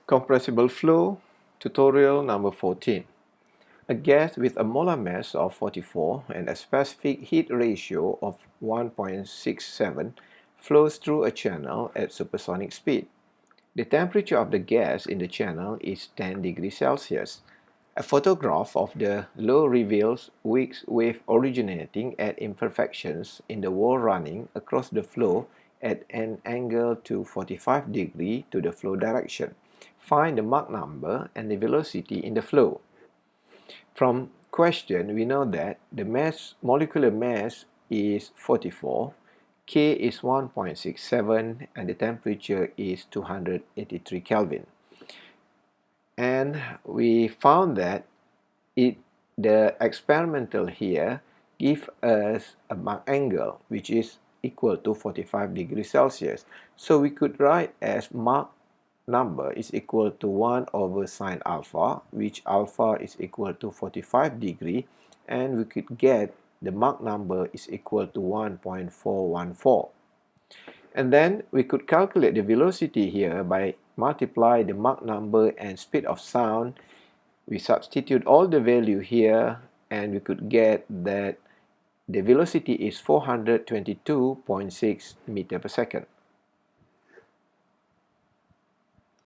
Compressible flow, tutorial number 14. A gas with a molar mass of 44 and a specific heat ratio of 1.67 flows through a channel at supersonic speed. The temperature of the gas in the channel is 10 degrees Celsius. A photograph of the law reveals weak wave originating at imperfections in the wall running across the flow at an angle to 45 degrees to the flow direction. Find the Mach number and the velocity in the flow. From question, we know that the molecular mass is 44, K is 1.67, and the temperature is 283 Kelvin. And we found that the experimental here gives us a Mach angle, which is equal to 45 degrees Celsius. So we could write as Mach number is equal to 1 over sine alpha, which alpha is equal to 45 degree, and we could get the Mach number is equal to 1.414. And then we could calculate the velocity here by multiply the Mach number and speed of sound. We substitute all the value here, and we could get that the velocity is 422.6 meter per second.